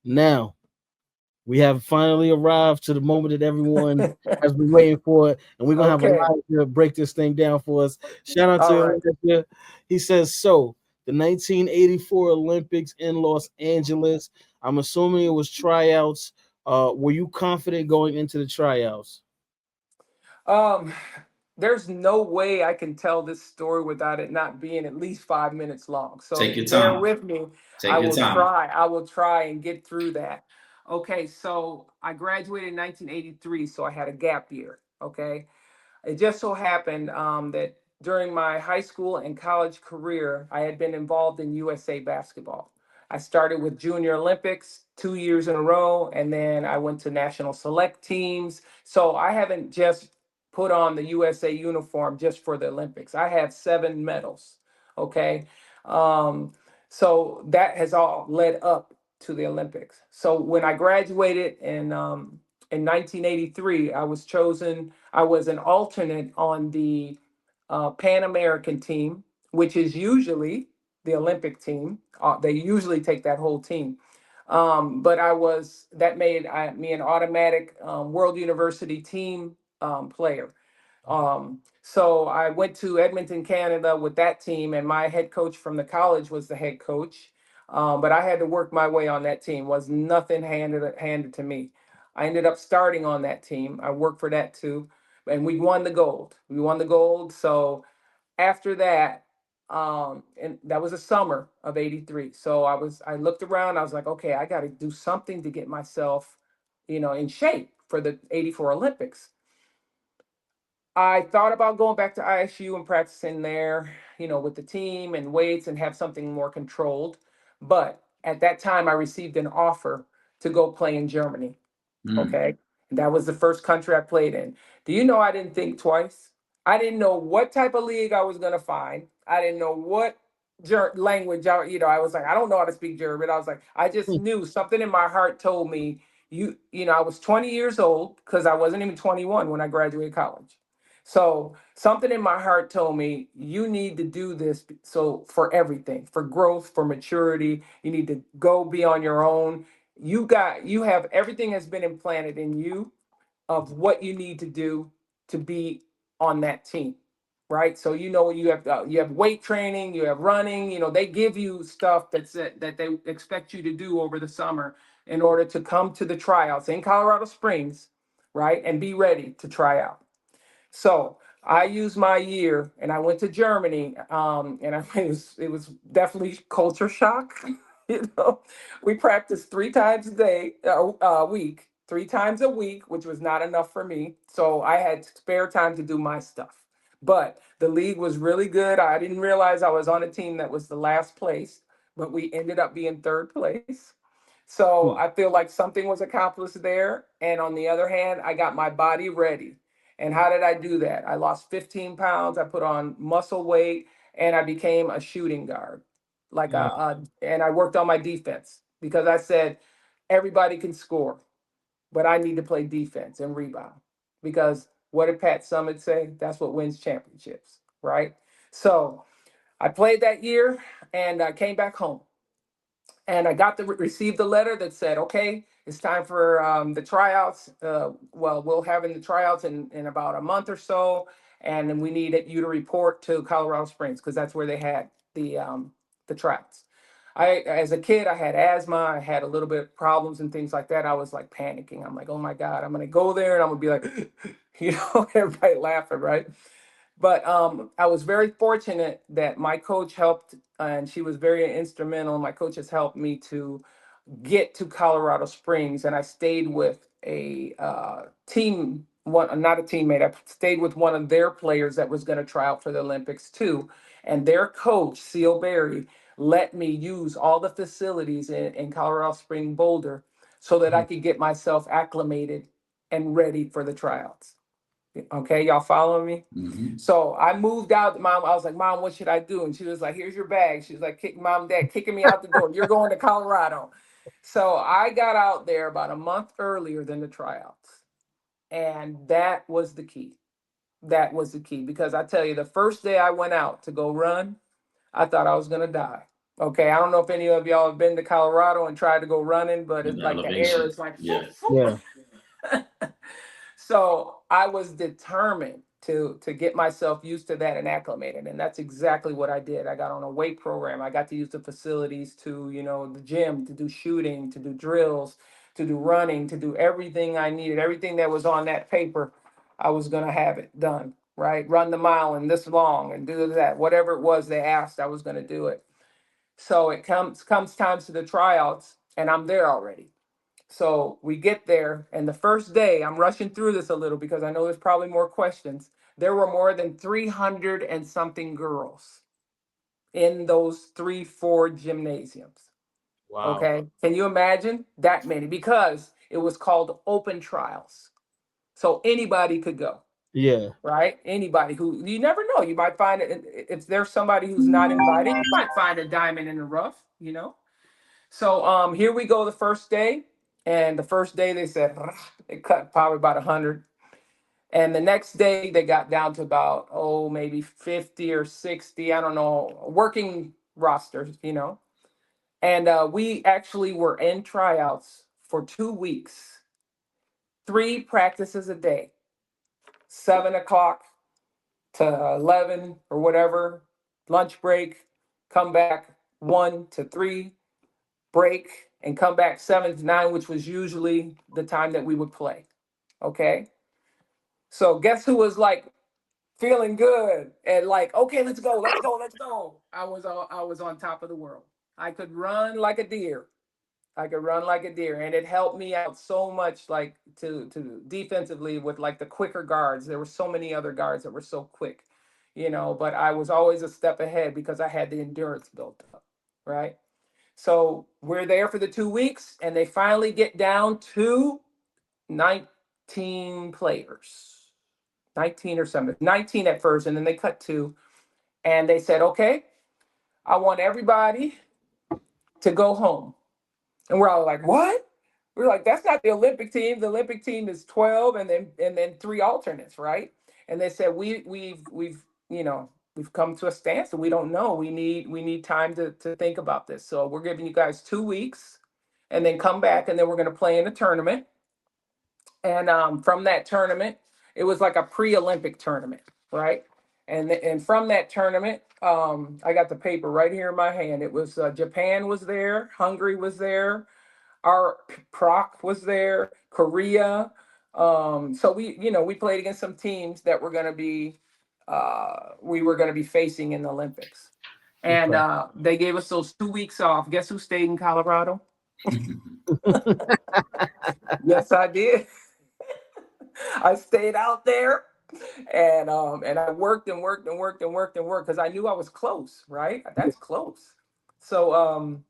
Now, we have finally arrived to the moment that everyone has been waiting for, and we're gonna have Okay. Elijah break this thing down for us. Shout out All to right. Elijah. He says so. The 1984 Olympics in Los Angeles. I'm assuming it was tryouts. Were you confident going into the tryouts? Um, there's no way I can tell this story without it not being at least 5 minutes long. Take So your bear time. with me. Take your time. I will try and get through that. Okay, so I graduated in 1983, so I had a gap year. Okay. It just so happened that during my high school and college career, I had been involved in USA basketball. I started with Junior Olympics 2 years in a row, and then I went to national select teams. So I haven't just put on the USA uniform just for the Olympics. I have 7 medals. Okay. Um, so that has all led up to the Olympics. So when I graduated in 1983, I was an alternate on the Pan American team, which is usually the Olympic team. They usually take that whole team. But that made me an automatic World University team player. So I went to Edmonton, Canada with that team, and my head coach from the college was the head coach. But I had to work my way on that team. Was nothing handed to me. I ended up starting on that team. I worked for that too, and we won the gold. We won the gold. So after that, and that was the summer of '83. So I looked around. I was like, okay, I got to do something to get myself, in shape for the '84 Olympics. I thought about going back to ISU and practicing there, with the team and weights and have something more controlled. But at that time, I received an offer to go play in Germany. Mm. Okay. And that was the first country I played in. Do you know I didn't think twice? I didn't know what type of league I was going to find. I didn't know what language I was like, I don't know how to speak German. I was like, I just knew something in my heart told me, I was 20 years old because I wasn't even 21 when I graduated college. So something in my heart told me you need to do this. So for everything, for growth, for maturity, you need to go be on your own. You have everything has been implanted in you of what you need to do to be on that team, right? So you have weight training, you have running. They give you stuff that they expect you to do over the summer in order to come to the tryouts in Colorado Springs, right, and be ready to try out. So I used my year and I went to Germany, and it was definitely culture shock. you know, we practiced 3 times a week, 3 times a week, which was not enough for me. So I had spare time to do my stuff. But the league was really good. I didn't realize I was on a team that was the last place, but we ended up being third place. So I feel like something was accomplished there. And on the other hand, I got my body ready. And how did I do that? I lost 15 pounds. I put on muscle weight, and I became a shooting guard. And I worked on my defense because I said everybody can score, but I need to play defense and rebound because what did Pat Summitt say? That's what wins championships, right? So I played that year and I came back home and I got to receive the letter that said, okay, it's time for the tryouts. Well, we'll have in the tryouts in about a month or so, and then we need you to report to Colorado Springs because that's where they had the tryouts. As a kid, I had asthma. I had a little bit of problems and things like that. I was like panicking. I'm like, oh my God, I'm gonna go there and I'm gonna be like, everybody laughing, right? But I was very fortunate that my coach helped, and she was very instrumental. My coach has helped me to get to Colorado Springs, and I stayed with a team, one not a teammate. I stayed with one of their players that was going to try out for the Olympics too, and their coach, Seal Berry, let me use all the facilities in Colorado Spring, Boulder, so that I could get myself acclimated and ready for the tryouts. Okay, y'all following me? Hmm. So I moved out. Mom, I was like, Mom, what should I do? And she was like, here's your bag. She was like, Mom, Dad, kicking me out the door. You're going to Colorado. So I got out there about a month earlier than the tryouts. And that was the key. That was the key because I tell you, the first day I went out to go run, I thought I was going to die. Okay, I don't know if any of y'all have been to Colorado and tried to go running, but In it's the like the air elevation. is like Yeah. Yeah. so I was determined to get myself used to that and acclimated, and that's exactly what I did. I got on a weight program. I got to use the facilities to, the gym, to do shooting, to do drills, to do running, to do everything I needed, everything that was on that paper. I was gonna have it done, right? Run the mile in this long and do that, whatever it was they asked, I was gonna do it. So it comes time to the tryouts, and I'm there already. So we get there, and the first day, I'm rushing through this a little because I know there's probably more questions. There were more than 300 and something girls in those 4 gymnasiums. Wow. Okay. Can you imagine that many? Because it was called open trials. So anybody could go, Yeah. right? Anybody who, you never know. You might find it, if there's somebody who's not invited, you might find a diamond in the rough. So here we go the first day. And the first day they said they cut probably about 100. And the next day they got down to about, maybe 50 or 60, I don't know, working rosters. And we actually were in tryouts for 2 weeks, 3 practices a day, 7 o'clock to 11 or whatever, lunch break, come back 1 to 3, break, and come back 7 to 9, which was usually the time that we would play. Okay. So guess who was like feeling good and like, okay, let's go, let's go, let's go. I was on top of the world. I could run like a deer. I could run like a deer, and it helped me out so much, like to defensively with like the quicker guards. There were so many other guards that were so quick. But I was always a step ahead because I had the endurance built up, right? So we're there for the 2 weeks, and they finally get down to 19 players, 19 or something, 19 at first, and then they cut 2, and they said, okay, I want everybody to go home. And we're all like, what? We're like, that's not the Olympic team. The Olympic team is 12 and then 3 alternates, right? And they said, we've come to a standstill. We don't know. We need time to think about this. So we're giving you guys 2 weeks and then come back, and then we're gonna play in a tournament. And from that tournament, it was like a pre-Olympic tournament, right? And from that tournament, I got the paper right here in my hand. It was Japan was there, Hungary was there, our Proc was there, Korea. So we played against some teams that we were gonna be facing in the Olympics. And Okay. they gave us those 2 weeks off. Guess who stayed in Colorado? Yes, I did. I stayed out there, and I worked and worked and worked and worked and worked because I knew I was close, right? That's close. So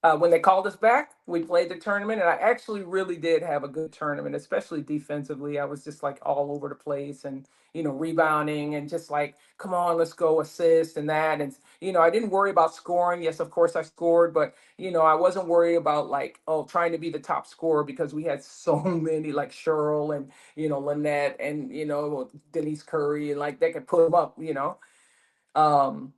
when they called us back, we played the tournament, and I actually really did have a good tournament, especially defensively. I was just like all over the place and rebounding and just like, come on, let's go assist and that. And I didn't worry about scoring. Yes, of course I scored, but I wasn't worried about like, trying to be the top scorer because we had so many like Cheryl and Lynette and Denise Curry, and like they could put them up. Um,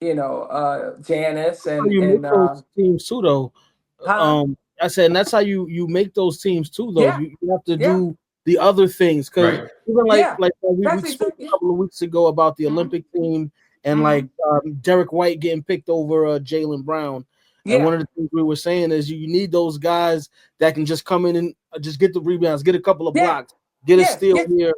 Janice How and you make and those teams too, though. huh? I said, and that's how you make those teams too, though. Yeah, You have to yeah. do the other things because Right. even like Yeah, we that's spoke exactly. a couple of weeks ago about the Hmm. Olympic team and Hmm. like Derek White getting picked over Jalen Brown. And one Yeah, of the things we were saying is you need those guys that can just come in and just get the rebounds, get a couple of yeah, blocks, get a yes, steal get here.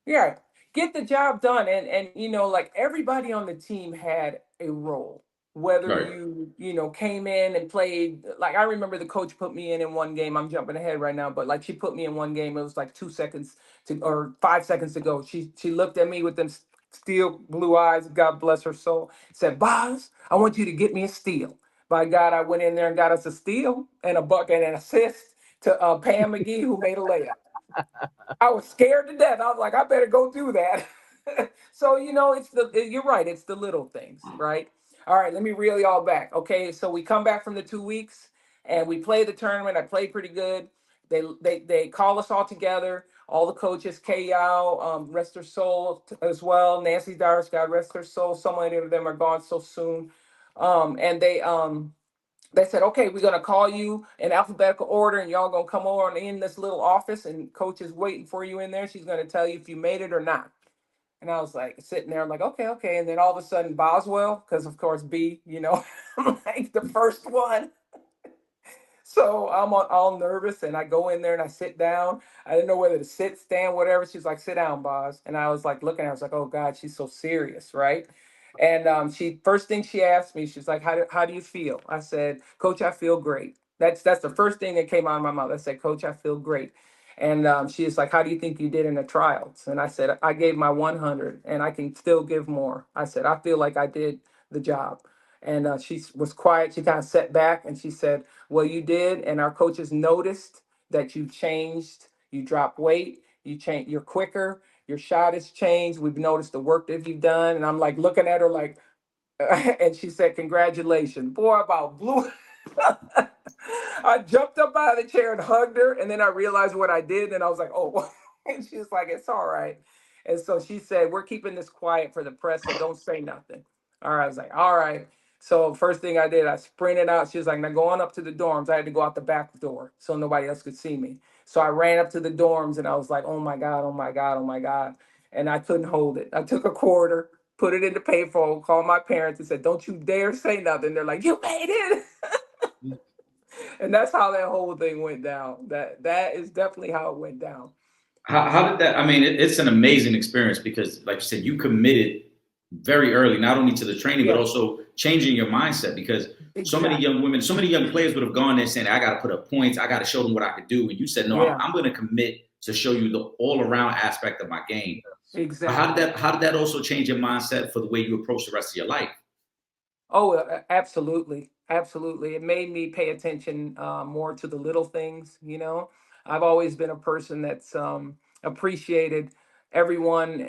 yeah, get the job done, and like everybody on the team had a role. Whether Right. you came in and played, like I remember the coach put me in one game. I'm jumping ahead right now, but like she put me in one game. It was like 2 seconds to or 5 seconds to go. She looked at me with them steel blue eyes. God bless her soul. Said, "Boz, I want you to get me a steal." By God, I went in there and got us a steal and a bucket and an assist to Pam McGee, who made a layup. I was scared to death. I was like, I better go do that. So you're right. It's the little things, right? All right, let me reel y'all back. Okay, so we come back from the 2 weeks and we play the tournament. I played pretty good. They call us all together. All the coaches, Kay Yao, rest her soul as well. Nancy Darius, God rest her soul. So many of them are gone so soon. And they said, okay, we're gonna call you in alphabetical order, and y'all gonna come over and in this little office, and coach is waiting for you in there. She's gonna tell you if you made it or not. And I was like sitting there, I'm like, okay, okay. And then all of a sudden, Boswell, because of course B, I'm like the first one. So all nervous, and I go in there and I sit down. I didn't know whether to sit, stand, whatever. She's like, "Sit down, boss." And I was like looking at her. I was like, "Oh God, she's so serious, right?" And she first thing she asked me, she's like, "How do you feel?" I said, "Coach, I feel great." That's the first thing that came out of my mouth. I said, "Coach, I feel great." And she is like, "How do you think you did in the trials?" And I said, "I gave my 100, and I can still give more." I said, "I feel like I did the job." And she was quiet. She kind of sat back, and she said, well, you did, and our coaches noticed that you changed. You dropped weight. You change. You're quicker. Your shot has changed. We've noticed the work that you've done. And I'm like looking at her like, and she said, "Congratulations, boy!" About blew. I jumped up out of the chair and hugged her, and then I realized what I did, and I was like, "Oh," and she's like, "It's all right." And so she said, "We're keeping this quiet for the press, so don't say nothing." All right, I was like, "All right." So first thing I did, I sprinted out. She was like, "Now go on up to the dorms." I had to go out the back door so nobody else could see me. So I ran up to the dorms, and I was like, "Oh my God, oh my God, oh my God," and I couldn't hold it. I took a quarter, put it in the payphone, called my parents, and said, "Don't you dare say nothing." They're like, "You made it." And that's how that whole thing went down. That is definitely how it went down. How did that? I mean, it's an amazing experience because, like you said, you committed very early, not only to the training, but Yeah, also changing your mindset because so many young exactly. women, so many young players would have gone there saying, I got to put up points. I got to show them what I could do. And you said, no, Yeah, I'm going to commit to show you the all around aspect of my game. exactly. How did that also change your mindset for the way you approach the rest of your life? Oh, absolutely. Absolutely. It made me pay attention more to the little things, you know. I've always been a person that's appreciated everyone,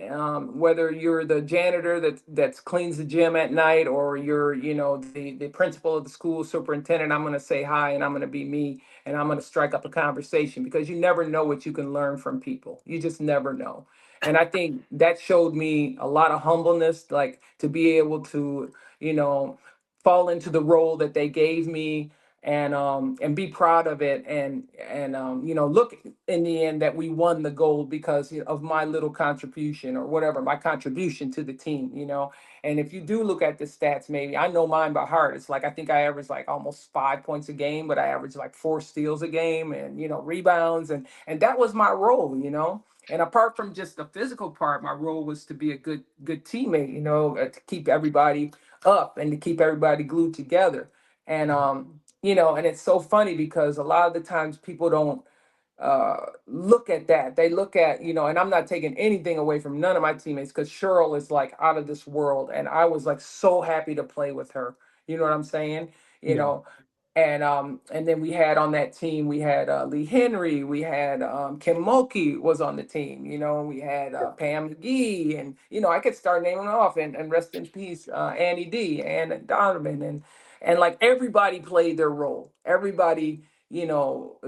whether you're the janitor that cleans the gym at night or you're, the principal of the school superintendent. I'm going to say hi and I'm going to be me and I'm going to strike up a conversation because you never know what you can learn from people. You just never know. And I think that showed me a lot of humbleness, like to be able to you know, fall into the role that they gave me and be proud of it and look in the end that we won the gold because of my little contribution or whatever my contribution to the team. And if you do look at the stats, maybe I know mine by heart. It's like I think I average like almost 5 points a game, but I average like 4 steals a game and rebounds and that was my role. And apart from just the physical part, my role was to be a good teammate, to keep everybody up and to keep everybody glued together. And it's so funny because a lot of the times people don't look at that. They look at, and I'm not taking anything away from none of my teammates because Cheryl is like out of this world. And I was like so happy to play with her. You know what I'm saying? You Yeah. know, and then we had on that team, we had Lee Henry, we had Kim Mulkey was on the team, we had Pam McGee, and I could start naming off and rest in peace, Annie D and Donovan and like everybody played their role. Everybody, you know,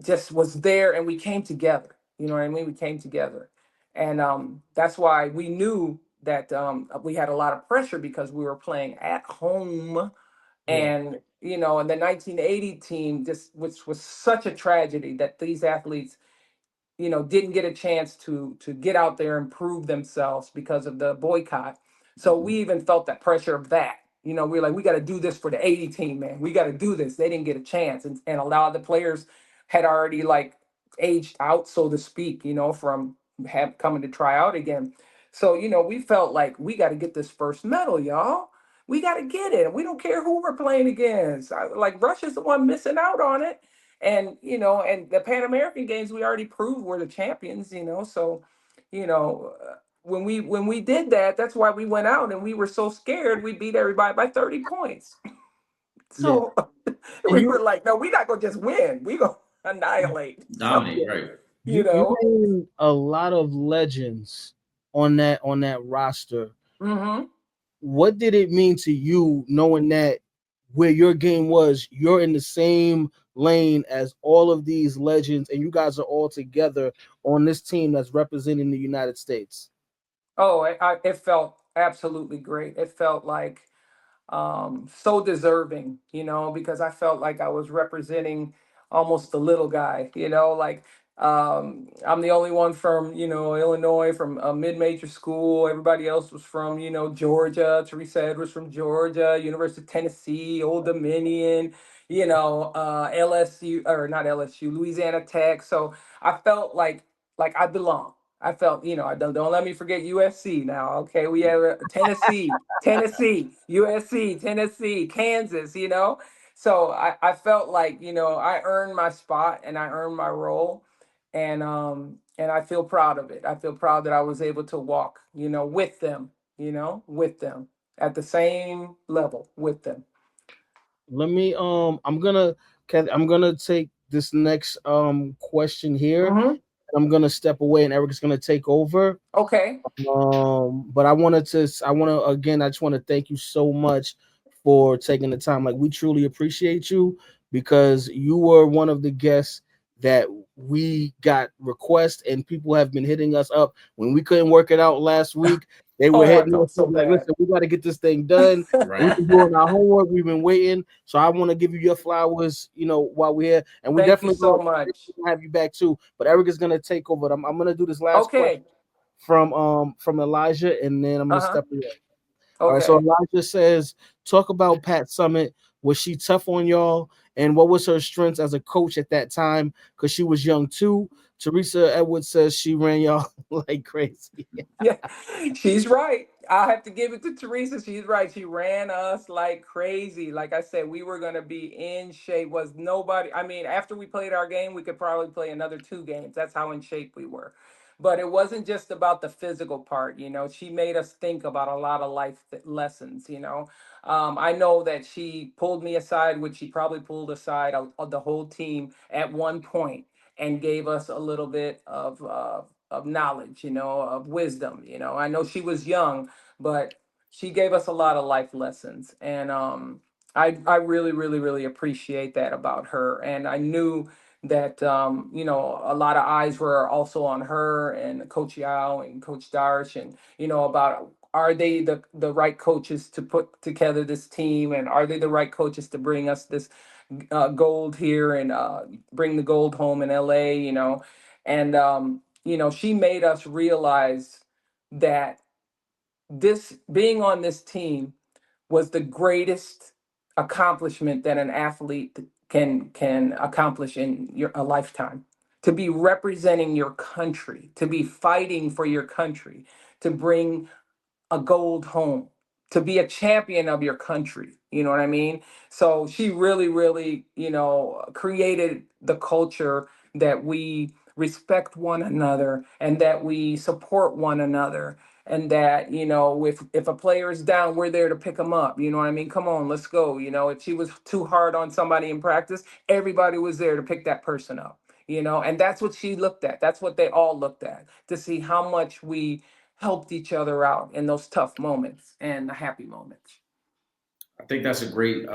just was there and we came together. You know what I mean? We came together. And that's why we knew that we had a lot of pressure because we were playing at home Yeah. and the 1980 team, just which was such a tragedy that these athletes, didn't get a chance to get out there and prove themselves because of the boycott. So we even felt that pressure of that. We were like, we got to do this for the 80 team, man. We got to do this. They didn't get a chance. And a lot of the players had already like aged out, so to speak, from coming to try out again. So, we felt like we got to get this first medal, y'all. We got to get it. We don't care who we're playing against. Like Russia's the one missing out on it and the Pan American Games, we already proved we're the champions. So, when we did that, that's why we went out and we were so scared. We beat everybody by 30 points. Yeah. So And we you were like, no, we're not gonna just win. We gonna annihilate. So, Dominate, right? you you know. named a lot of legends on that roster. hmm What did it mean to you knowing that where your game was, you're in the same lane as all of these legends, and you guys are all together on this team that's representing the United States? Oh, it felt absolutely great. It felt like so deserving, because I felt like I was representing almost the little guy, like I'm the only one from, Illinois, from a mid-major school. Everybody else was from, Georgia. Teresa Edwards from Georgia, University of Tennessee, Old Dominion, LSU, or not LSU, Louisiana Tech. So I felt like I belong. I felt, I don't let me forget USC now. Okay, we have Tennessee, USC, Tennessee, Kansas. So I felt like, I earned my spot and I earned my role, and I feel proud of it. I feel proud that I was able to walk, with them, with them at the same level with them. Let me I'm gonna take this next question here. Hmm. I'm gonna step away and Eric's gonna take over. Okay. But I wanna again, I just want to thank you so much for taking the time. Like, we truly appreciate you, because you were one of the guests that we got requests, and people have been hitting us up when we couldn't work it out last week. They were Oh, I hitting us felt up so like, bad. listen, we got to get this thing done. We've Right. been doing our homework. We've been waiting. So I want to give you your flowers, while we're here. And we Thank you definitely so going much. to have you back too. But Eric is going to take over. I'm going to do this last question Okay. from Elijah, and then I'm gonna Uh-huh. step away. All right. So Okay. Elijah says, talk about Pat Summit. Was she tough on y'all? And what was her strengths as a coach at that time? Because she was young too. Teresa Edwards says she ran y'all like crazy. Yeah, she's right. I have to give it to Teresa. She's right. She ran us like crazy. Like I said, we were going to be in shape. Was nobody, I mean, after we played our game, we could probably play another two games. That's how in shape we were. But it wasn't just about the physical part. She made us think about a lot of life lessons. I know that she pulled me aside, which she probably pulled aside of the whole team at one point, and gave us a little bit of knowledge, of wisdom. I know she was young, but she gave us a lot of life lessons, and I really, really, really appreciate that about her. And I knew that a lot of eyes were also on her and Coach Yao and Coach Darsh, and about, are they the right coaches to put together this team, and are they the right coaches to bring us this gold here, and bring the gold home in LA, and she made us realize that this being on this team was the greatest accomplishment that an athlete can accomplish in a lifetime. To be representing your country, to be fighting for your country, to bring a gold home, to be a champion of your country. You know what I mean? So she really, really, created the culture that we respect one another and that we support one another. And that, if a player is down, we're there to pick them up. You know what I mean? Come on, let's go. If she was too hard on somebody in practice, everybody was there to pick that person up. And that's what she looked at. That's what they all looked at, to see how much we helped each other out in those tough moments and the happy moments. I think that's a great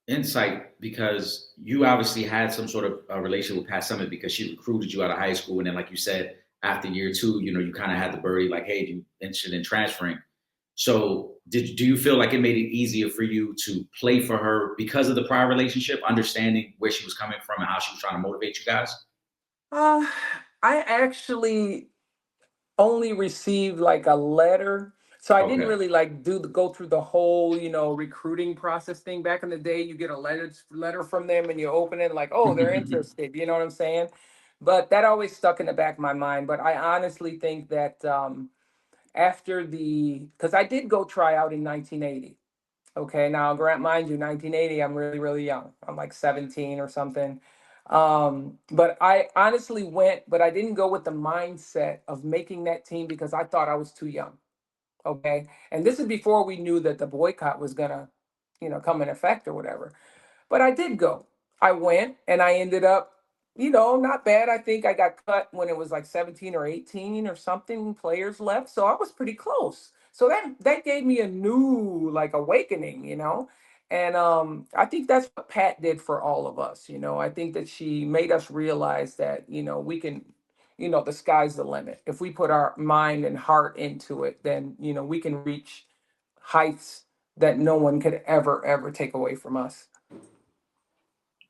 insight, because you obviously had some sort of relationship with Pat Summit, because she recruited you out of high school, and then, like you said, after year two, you kind of had the birdie, like, hey, you interested in transferring? So, do you feel like it made it easier for you to play for her because of the prior relationship, understanding where she was coming from and how she was trying to motivate you guys? Uh, I actually only received like a letter. So I didn't Okay. really like go through the whole, recruiting process thing. Back in the day, you get a letter from them and you open it like, oh, they're interested. You know what I'm saying? But that always stuck in the back of my mind. But I honestly think that after because I did go try out in 1980. Okay, now grant mind you, 1980, I'm really, really young. I'm like 17 or something. But I honestly went, but I didn't go with the mindset of making that team because I thought I was too young. Okay. And this is before we knew that the boycott was gonna, come in effect or whatever. But I did go. I went and I ended up, not bad. I think I got cut when it was like 17 or 18 or something players left. So I was pretty close. So that gave me a new like awakening, And I think that's what Pat did for all of us, I think that she made us realize that, we can, the sky's the limit. If we put our mind and heart into it, then, we can reach heights that no one could ever take away from us.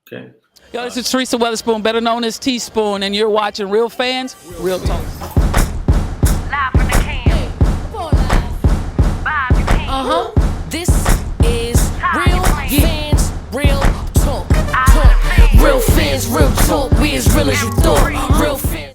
Okay. Yo, this is Teresa Weatherspoon, better known as Teaspoon, and you're watching Real Fans, Real Talk. Live from the can. Bob, you can. This is Real Fans, Real Talk. I Real fans, real talk. We as real as you thought. Real